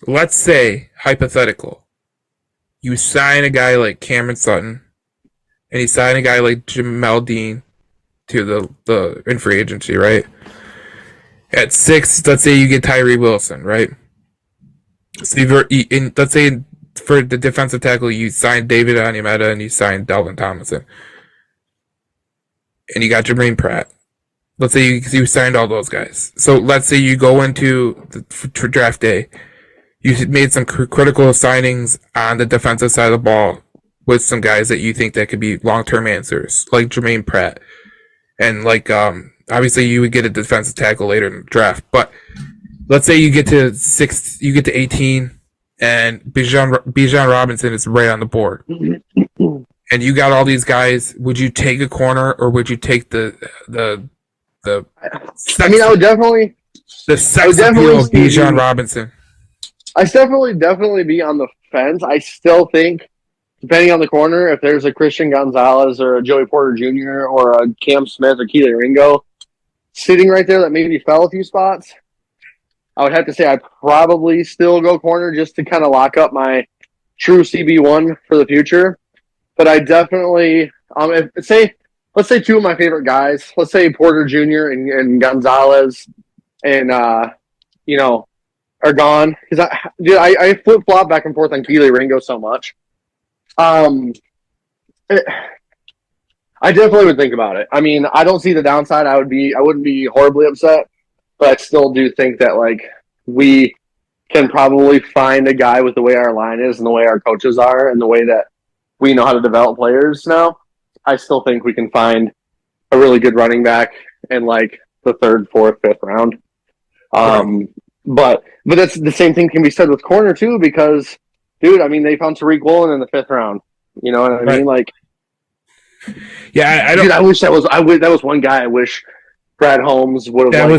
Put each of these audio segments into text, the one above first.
let's say, hypothetical, you sign a guy like Cameron Sutton, and you sign a guy like Jamel Dean to the in free agency, right? At 6, let's say you get Tyree Wilson, right? So let's say for the defensive tackle, you signed David Onyemata and you signed Delvin Tomlinson, and you got Jermaine Pratt. Let's say you signed all those guys. So let's say you go into the draft day, you made some critical signings on the defensive side of the ball with some guys that you think that could be long-term answers, like Jermaine Pratt, and like obviously you would get a defensive tackle later in the draft. But let's say you get to 6, you get to 18, and Bijan Robinson is right on the board, and you got all these guys. Would you take a corner, or would you take the I mean, I would definitely appeal of Bijan Robinson? I definitely be on the fence. I still think, depending on the corner, if there's a Christian Gonzalez or a Joey Porter Jr. or a Cam Smith or Keely Ringo sitting right there that maybe fell a few spots, I would have to say I'd probably still go corner just to kind of lock up my true CB1 for the future. But I definitely, let's say two of my favorite guys, let's say Porter Jr. and Gonzalez and, are gone. Because I flip-flop back and forth on Keely Ringo so much. I definitely would think about it. I mean, I don't see the downside. I wouldn't be horribly upset, but I still do think that like we can probably find a guy with the way our line is and the way our coaches are and the way that we know how to develop players now. I still think we can find a really good running back in like the 3rd, 4th, 5th round. But that's the same thing can be said with corner too, because dude, I mean, they found Tariq Woolen in the 5th round. You know what I mean? Like, yeah, I don't. Dude, I wish that was one guy. I wish Brad Holmes would have.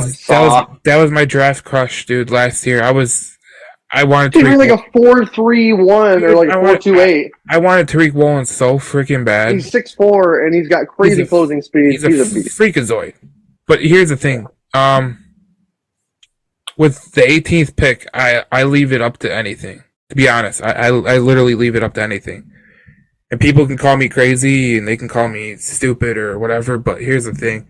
That was my draft crush, dude. Last year, I wanted Tariq like a 4.31 or like a 4.28. I wanted Tariq Woolen so freaking bad. He's 6'4" and he's got crazy closing speed. He's a freakazoid. But here's the thing. With the 18th pick, I leave it up to anything. To be honest, I literally leave it up to anything. And people can call me crazy and they can call me stupid or whatever, but here's the thing.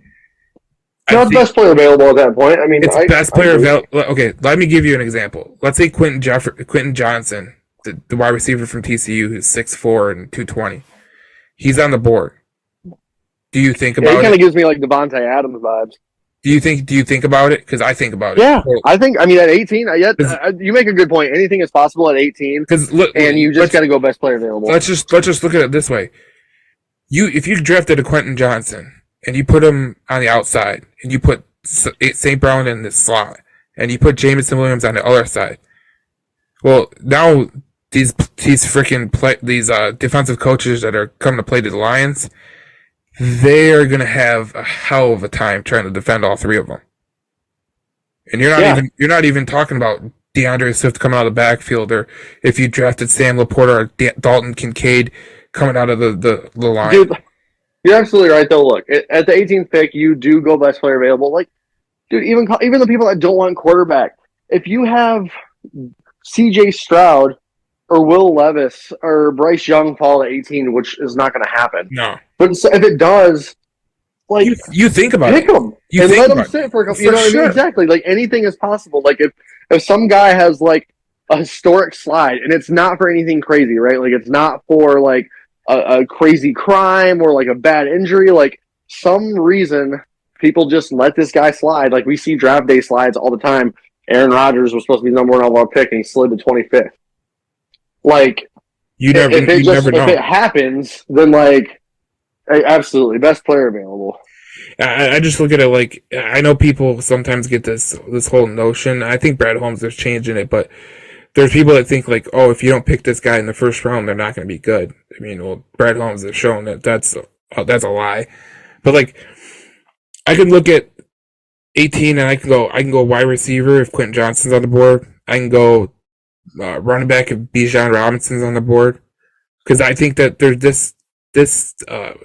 No, it's best player available at that point. I mean, it's best player available. Okay, let me give you an example. Let's say Quentin Johnson, the wide receiver from TCU, who's 6'4" and 220. He's on the board. Do you think about it? He kind of gives me like Devontae Adams vibes. Do you think about it? Because I think about it. Yeah, I mean, at 18, you make a good point. Anything is possible at 18. And you just got to go best player available. Let's just look at it this way. If you drafted a Quentin Johnson and you put him on the outside and you put St. Brown in the slot and you put Jamison Williams on the other side, well, now these defensive coaches that are coming to play the Lions, they are going to have a hell of a time trying to defend all 3 of them. And you're not even talking about DeAndre Swift coming out of the backfield, or if you drafted Sam Laporta or Dalton Kincaid coming out of the line. Dude, you're absolutely right, though. Look, at the 18th pick, you do go best player available. Like, dude, even the people that don't want quarterback, if you have C.J. Stroud or Will Levis or Bryce Young fall to 18, which is not going to happen. No. But if it does, like, you think about pick it. Them and let them sit for a couple. You know what I mean? Exactly. Like, anything is possible. Like, if some guy has like a historic slide and it's not for anything crazy, right? Like, it's not for like a crazy crime or like a bad injury. Like, some reason people just let this guy slide. Like, we see draft day slides all the time. Aaron Rodgers was supposed to be the number 1 overall pick and he slid to 25th. Like, you never know. If it happens, then like, absolutely best player available. I just look at it like, I know people sometimes get this whole notion. I think Brad Holmes is changing it, but there's people that think like, oh, if you don't pick this guy in the first round, they're not going to be good. I mean, well, Brad Holmes has shown that that's a lie. But like, I can look at 18 and I can go wide receiver if Quentin Johnson's on the board. I can go running back if Bijan Robinson's on the board, because I think that this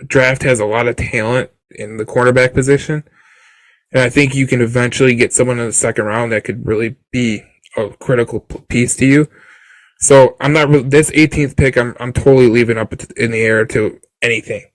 draft has a lot of talent in the cornerback position, and I think you can eventually get someone in the second round that could really be a critical piece to you. So I'm not this 18th pick. I'm totally leaving up in the air to anything.